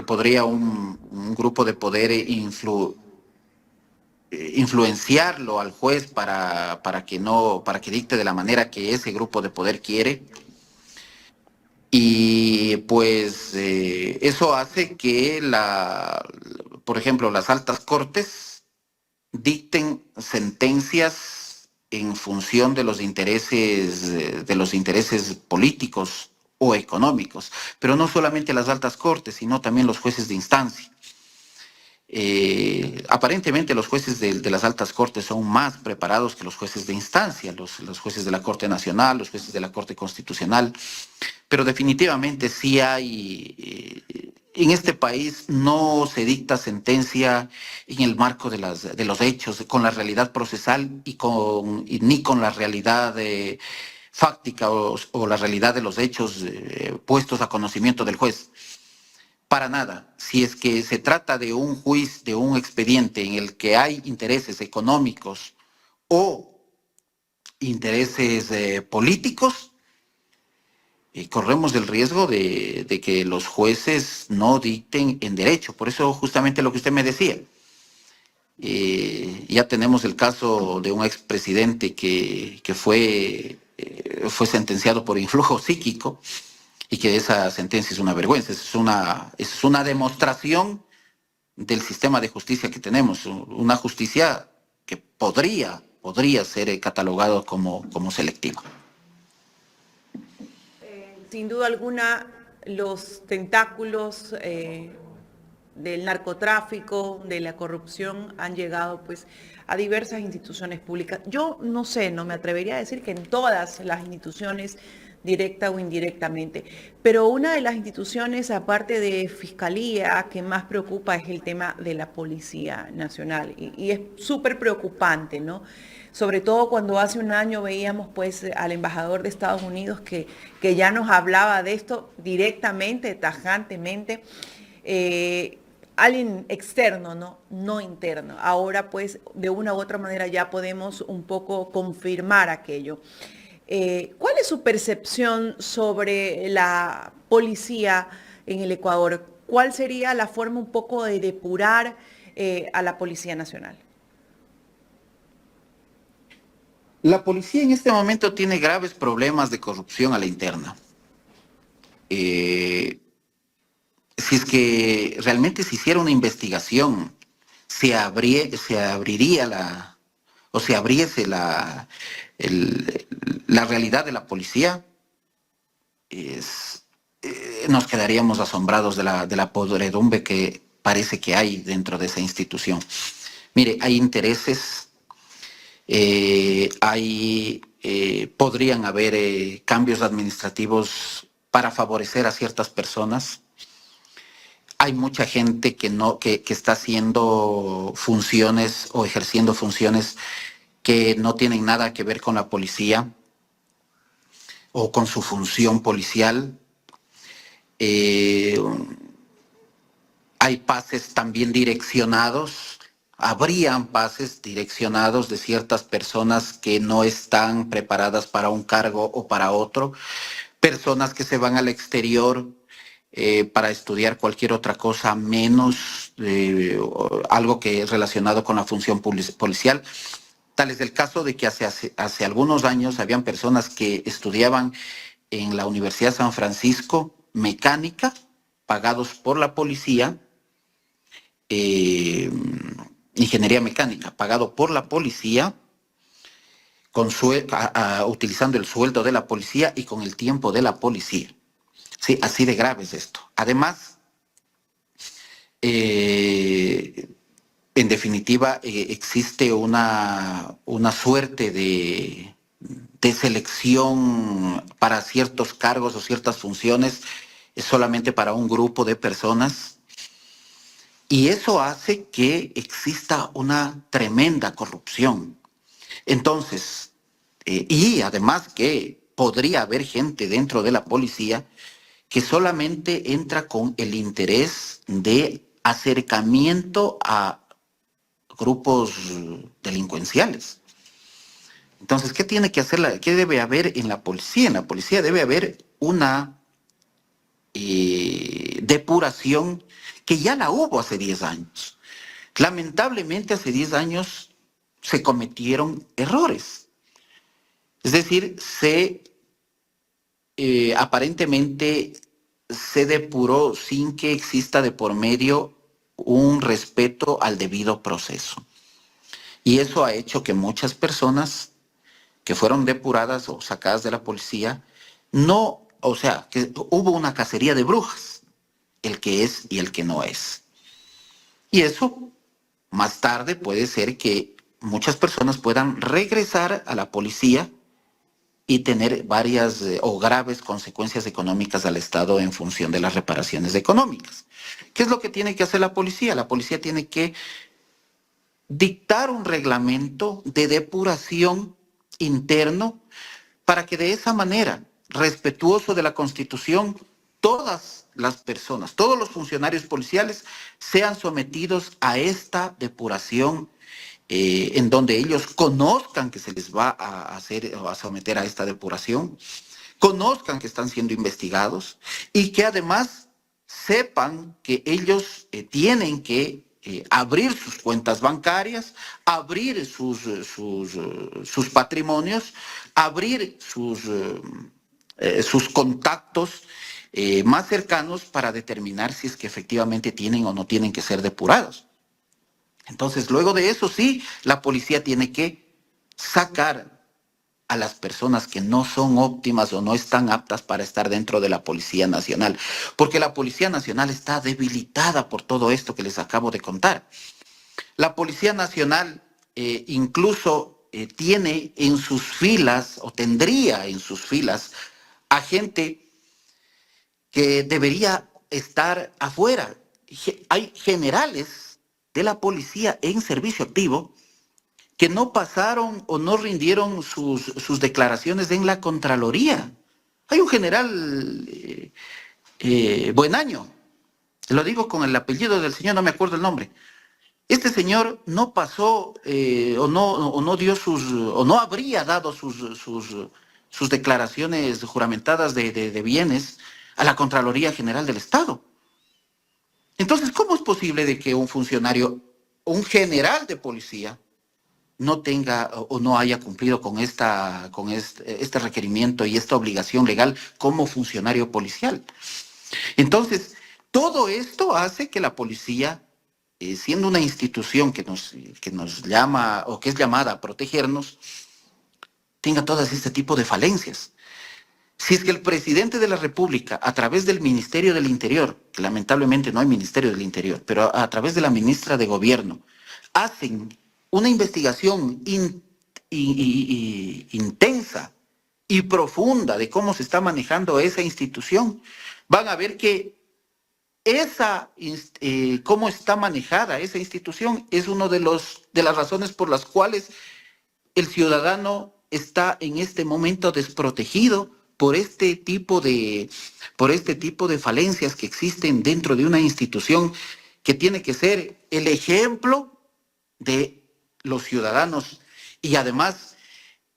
podría un grupo de poder influenciarlo al juez para que dicte de la manera que ese grupo de poder quiere. Y pues eso hace que por ejemplo, las altas cortes dicten sentencias en función de los intereses políticos o económicos, pero no solamente las altas cortes, sino también los jueces de instancia. Aparentemente los jueces de las altas cortes son más preparados que los jueces de instancia, los jueces de la Corte Nacional, los jueces de la Corte Constitucional, pero definitivamente sí hay, en este país no se dicta sentencia en el marco de los hechos, con la realidad procesal ni con la realidad fáctica o la realidad de los hechos puestos a conocimiento del juez. Para nada. Si es que se trata de un juicio, de un expediente en el que hay intereses económicos o intereses políticos, corremos el riesgo de que los jueces no dicten en derecho. Por eso justamente lo que usted me decía. Ya tenemos el caso de un expresidente que fue sentenciado por influjo psíquico, y que esa sentencia es una vergüenza, es una demostración del sistema de justicia que tenemos, una justicia que podría ser catalogado como selectiva. Sin duda alguna, los tentáculos del narcotráfico, de la corrupción, han llegado pues a diversas instituciones públicas. Yo no sé, no me atrevería a decir que en todas las instituciones, directa o indirectamente. Pero una de las instituciones, aparte de Fiscalía, que más preocupa es el tema de la Policía Nacional. Y es súper preocupante, ¿no? Sobre todo cuando hace un año veíamos pues al embajador de Estados Unidos que ya nos hablaba de esto directamente, tajantemente. Alguien externo, no interno. Ahora pues de una u otra manera ya podemos un poco confirmar aquello. ¿Cuál es su percepción sobre la policía en el Ecuador? ¿Cuál sería la forma un poco de depurar a la Policía Nacional? La policía en este momento tiene graves problemas de corrupción a la interna. Si es que realmente se hiciera una investigación, se abriese la realidad de la policía, nos quedaríamos asombrados de la podredumbre que parece que hay dentro de esa institución. Mire, hay intereses, podrían haber cambios administrativos para favorecer a ciertas personas. Hay mucha gente que está haciendo funciones o ejerciendo funciones que no tienen nada que ver con la policía o con su función policial. Hay pases también direccionados, habrían pases direccionados de ciertas personas que no están preparadas para un cargo o para otro, personas que se van al exterior para estudiar cualquier otra cosa menos algo que es relacionado con la función policial. Tal es el caso de que hace algunos años habían personas que estudiaban en la Universidad San Francisco mecánica, pagados por la policía, ingeniería mecánica, pagado por la policía, utilizando el sueldo de la policía y con el tiempo de la policía. Sí, así de grave es esto. Además, en definitiva, existe una suerte de selección para ciertos cargos o ciertas funciones solamente para un grupo de personas. Y eso hace que exista una tremenda corrupción. Entonces, y además que podría haber gente dentro de la policía que solamente entra con el interés de acercamiento a grupos delincuenciales. Entonces, ¿qué tiene que hacer? ¿Qué debe haber en la policía? En la policía debe haber una depuración que ya la hubo hace 10 años. Lamentablemente, hace 10 años se cometieron errores. Es decir, aparentemente se depuró sin que exista de por medio un respeto al debido proceso. Y eso ha hecho que muchas personas que fueron depuradas o sacadas de la policía, que hubo una cacería de brujas, el que es y el que no es. Y eso, más tarde, puede ser que muchas personas puedan regresar a la policía y tener varias o graves consecuencias económicas al Estado en función de las reparaciones económicas. ¿Qué es lo que tiene que hacer la policía? La policía tiene que dictar un reglamento de depuración interno para que de esa manera, respetuoso de la Constitución, todas las personas, todos los funcionarios policiales sean sometidos a esta depuración en donde ellos conozcan que se les va a hacer o a someter a esta depuración, conozcan que están siendo investigados y que además sepan que ellos tienen que abrir sus cuentas bancarias, abrir sus patrimonios, abrir sus contactos más cercanos para determinar si es que efectivamente tienen o no tienen que ser depurados. Entonces, luego de eso, sí, la policía tiene que sacar a las personas que no son óptimas o no están aptas para estar dentro de la Policía Nacional, porque la Policía Nacional está debilitada por todo esto que les acabo de contar. La Policía Nacional incluso tiene en sus filas, o tendría en sus filas, a gente que debería estar afuera. Hay generales de la policía en servicio activo que no pasaron o no rindieron sus declaraciones en la Contraloría. Hay un general Buenaño, lo digo con el apellido del señor, no me acuerdo el nombre. Este señor no pasó o no dio o no habría dado sus declaraciones juramentadas de bienes a la Contraloría General del Estado. Entonces, ¿cómo es posible de que un funcionario, un general de policía, no tenga o no haya cumplido con este requerimiento y esta obligación legal como funcionario policial? Entonces, todo esto hace que la policía, siendo una institución que nos llama o que es llamada a protegernos, tenga todo este tipo de falencias. Si es que el presidente de la República, a través del Ministerio del Interior, que lamentablemente no hay Ministerio del Interior, pero a través de la ministra de Gobierno, hacen una investigación intensa y profunda de cómo se está manejando esa institución, van a ver que cómo está manejada esa institución es una de las razones por las cuales el ciudadano está en este momento desprotegido por este tipo de falencias que existen dentro de una institución que tiene que ser el ejemplo de los ciudadanos. Y además,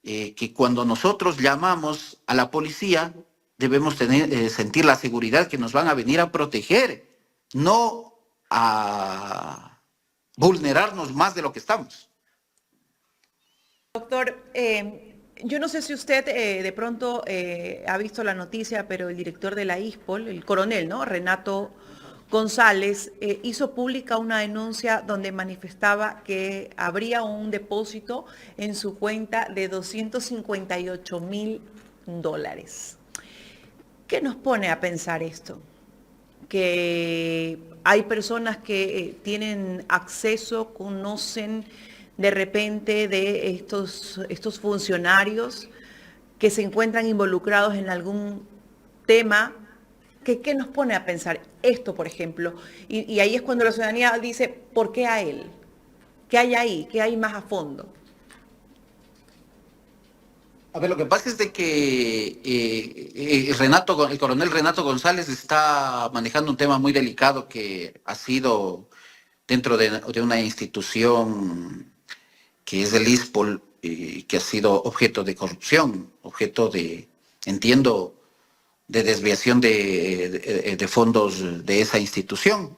que cuando nosotros llamamos a la policía, debemos sentir la seguridad que nos van a venir a proteger, no a vulnerarnos más de lo que estamos. Doctor, yo no sé si usted de pronto ha visto la noticia, pero el director de la ISPOL, el coronel, ¿no? Renato González hizo pública una denuncia donde manifestaba que habría un depósito en su cuenta de $258,000. ¿Qué nos pone a pensar esto? Que hay personas que tienen acceso, conocen de repente de estos funcionarios que se encuentran involucrados en algún tema. ¿Qué nos pone a pensar esto, por ejemplo? Y ahí es cuando la ciudadanía dice, ¿por qué a él? ¿Qué hay ahí? ¿Qué hay más a fondo? A ver, lo que pasa es de que el coronel Renato González está manejando un tema muy delicado que ha sido dentro de una institución que es el ISPOL, que ha sido objeto de corrupción, objeto de, entiendo, de desviación de fondos de esa institución.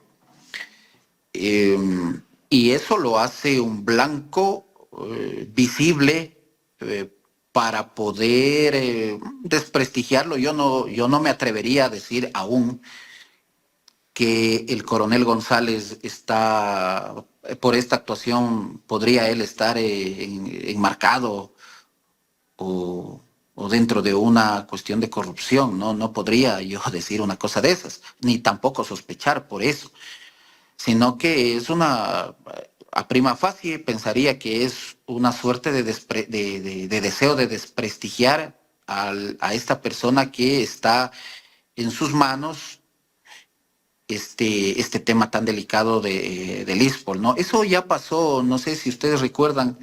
Y eso lo hace un blanco visible para poder desprestigiarlo. Yo no me atrevería a decir aún que el coronel González está, por esta actuación, podría él estar enmarcado o dentro de una cuestión de corrupción. No podría yo decir una cosa de esas, ni tampoco sospechar por eso, sino que es a prima facie pensaría que es una suerte de deseo de desprestigiar a esta persona que está en sus manos este tema tan delicado del ISPOL, ¿no? Eso ya pasó, no sé si ustedes recuerdan,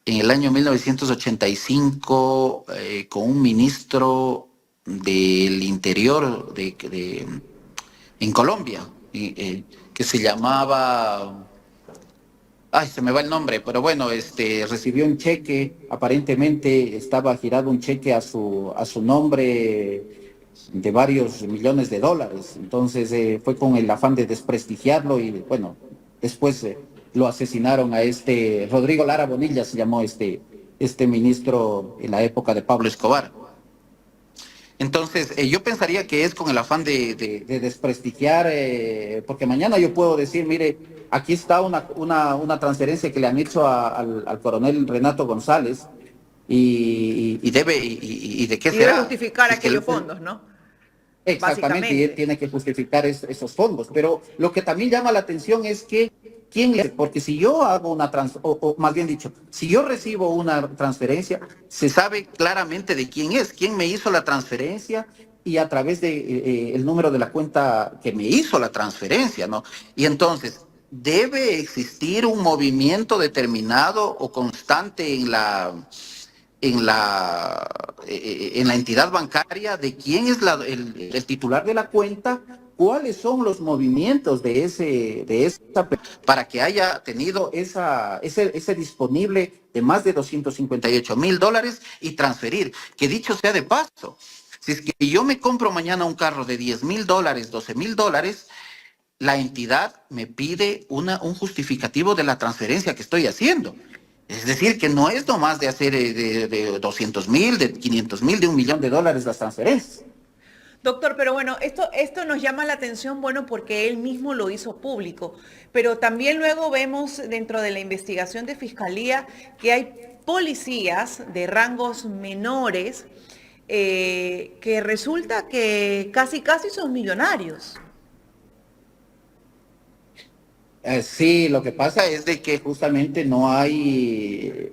en el año 1985, con un ministro del Interior en Colombia, que se llamaba... Ay, se me va el nombre, pero bueno, recibió un cheque, aparentemente estaba girado un cheque a su nombre de varios millones de dólares. Entonces fue con el afán de desprestigiarlo y bueno, después lo asesinaron a Rodrigo Lara Bonilla, se llamó este ministro en la época de Pablo Escobar. Entonces, yo pensaría que es con el afán de desprestigiar, porque mañana yo puedo decir, mire, aquí está una transferencia que le han hecho al coronel Renato González y de qué será. Debe justificar aquellos fondos, ¿no? Exactamente, y él tiene que justificar esos fondos. Pero lo que también llama la atención es que, ¿quién es? Porque si yo hago o más bien dicho, si yo recibo una transferencia, se sabe claramente de quién es, quién me hizo la transferencia y a través de el número de la cuenta que me hizo la transferencia, ¿no? Y entonces, debe existir un movimiento determinado o constante en la entidad bancaria de quién es el titular de la cuenta, cuáles son los movimientos de esa para que haya tenido ese disponible de más de $258,000 y transferir. Que dicho sea de paso, si es que yo me compro mañana un carro de $10,000, $12,000, la entidad me pide un justificativo de la transferencia que estoy haciendo. Es decir, que no es nomás de hacer de 200,000, de 500,000, de $1 millón las transferencias. Doctor, pero bueno, esto nos llama la atención, bueno, porque él mismo lo hizo público, pero también luego vemos dentro de la investigación de Fiscalía que hay policías de rangos menores que resulta que casi son millonarios. Sí, lo que pasa es de que justamente no hay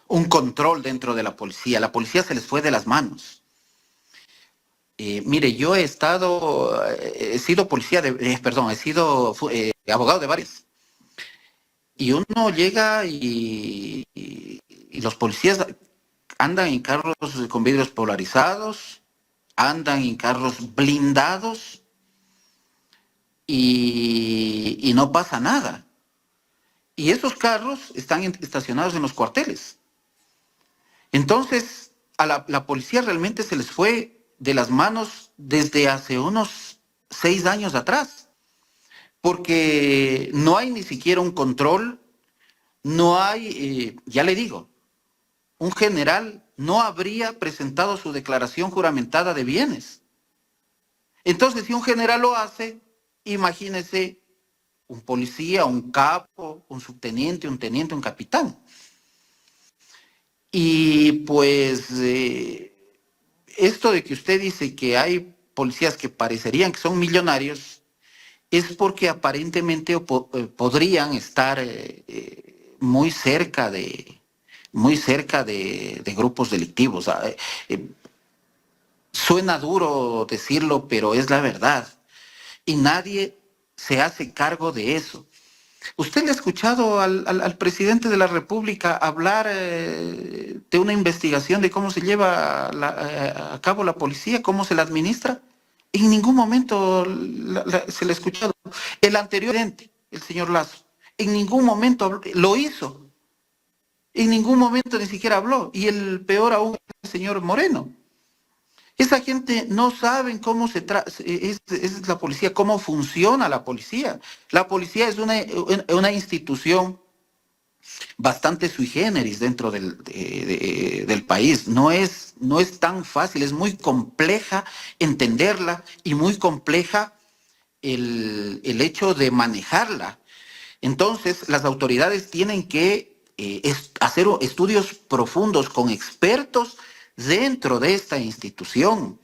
un control dentro de la policía. La policía se les fue de las manos. Mire, yo he sido policía he sido abogado de varios. Y uno llega y los policías andan en carros con vidrios polarizados, andan en carros blindados, y no pasa nada. Y esos carros están estacionados en los cuarteles. Entonces, a la policía realmente se les fue de las manos desde hace unos 6 años atrás, porque no hay ni siquiera un control, no hay, ya le digo, un general no habría presentado su declaración juramentada de bienes. Entonces, si un general lo hace, imagínese un policía, un capo, un subteniente, un teniente, un capitán. Y pues esto de que usted dice que hay policías que parecerían que son millonarios, es porque aparentemente podrían estar muy cerca de grupos delictivos. Suena duro decirlo, pero es la verdad. Y nadie se hace cargo de eso. ¿Usted le ha escuchado al presidente de la República hablar de una investigación de cómo se lleva a cabo la policía, cómo se la administra? En ningún momento se le ha escuchado. El anterior presidente, el señor Lazo, en ningún momento lo hizo. En ningún momento ni siquiera habló. Y el peor aún, el señor Moreno. Esa gente no sabe cómo es la policía, cómo funciona la policía. La policía es una institución bastante sui generis dentro del país. No es tan fácil, es muy compleja entenderla y muy compleja el hecho de manejarla. Entonces, las autoridades tienen que hacer estudios profundos con expertos dentro de esta institución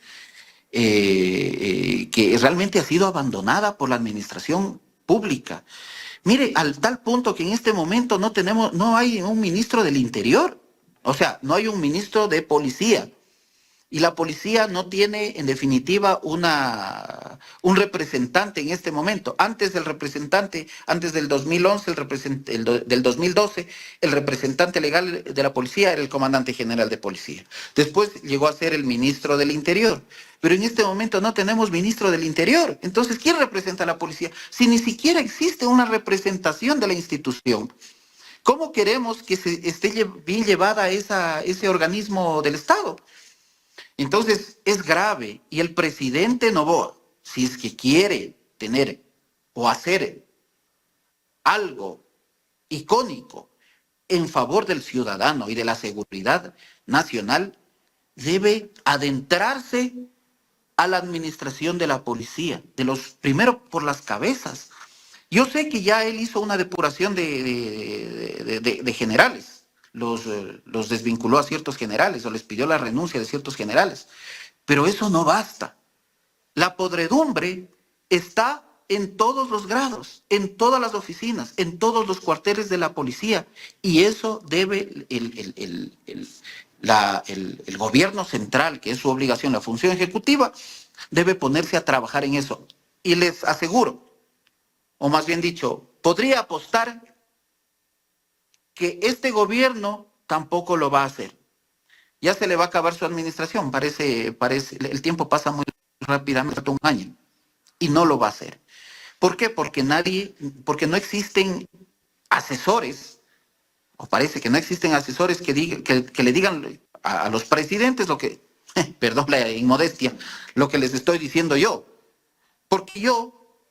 que realmente ha sido abandonada por la administración pública. Mire, al tal punto que en este momento no hay un ministro del Interior, o sea, no hay un ministro de Policía. Y la policía no tiene, en definitiva, un representante en este momento. Antes del 2011, del 2012, el representante legal de la policía era el comandante general de policía. Después llegó a ser el ministro del Interior. Pero en este momento no tenemos ministro del Interior. Entonces, ¿quién representa a la policía? Si ni siquiera existe una representación de la institución. ¿Cómo queremos que esté bien llevada ese organismo del Estado? Entonces, es grave y el presidente Noboa, si es que quiere tener o hacer algo icónico en favor del ciudadano y de la seguridad nacional, debe adentrarse a la administración de la policía, primero por las cabezas. Yo sé que ya él hizo una depuración de generales. Los desvinculó a ciertos generales o les pidió la renuncia de ciertos generales. Pero eso no basta. La podredumbre está en todos los grados, en todas las oficinas, en todos los cuarteles de la policía. Y eso debe el gobierno central, que es su obligación, la función ejecutiva, debe ponerse a trabajar en eso. Y les aseguro, o más bien dicho, podría apostar que este gobierno tampoco lo va a hacer. Ya se le va a acabar su administración, parece, el tiempo pasa muy rápidamente, un año, y no lo va a hacer. ¿Por qué? Porque no existen asesores, o parece que no existen asesores que le digan a los presidentes lo que, perdón la inmodestia, lo que les estoy diciendo yo. Porque yo,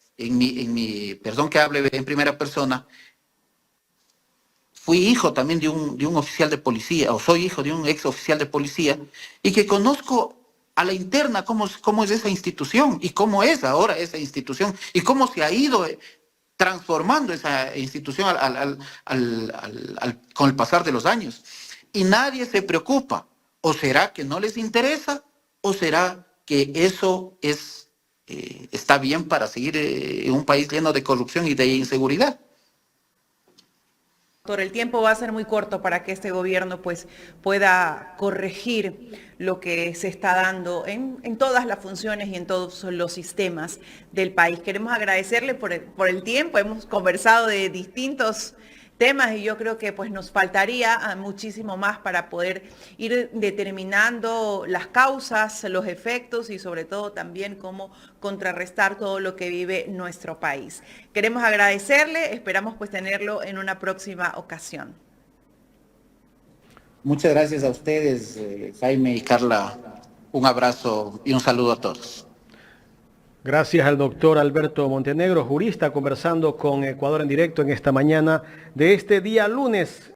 perdón que hable en primera persona, fui hijo también de un oficial de policía, o soy hijo de un ex oficial de policía, y que conozco a la interna cómo es esa institución, y cómo es ahora esa institución, y cómo se ha ido transformando esa institución con el pasar de los años. Y nadie se preocupa. ¿O será que no les interesa? ¿O será que eso está bien para seguir en un país lleno de corrupción y de inseguridad? Doctor, el tiempo va a ser muy corto para que este gobierno pues pueda corregir lo que se está dando en todas las funciones y en todos los sistemas del país. Queremos agradecerle por el tiempo, hemos conversado de distintos temas y yo creo que pues nos faltaría muchísimo más para poder ir determinando las causas, los efectos y sobre todo también cómo contrarrestar todo lo que vive nuestro país. Queremos agradecerle, esperamos pues tenerlo en una próxima ocasión. Muchas gracias a ustedes, Jaime y Carla. Un abrazo y un saludo a todos. Gracias al doctor Alberto Montenegro, jurista, conversando con Ecuador en directo en esta mañana de este día lunes.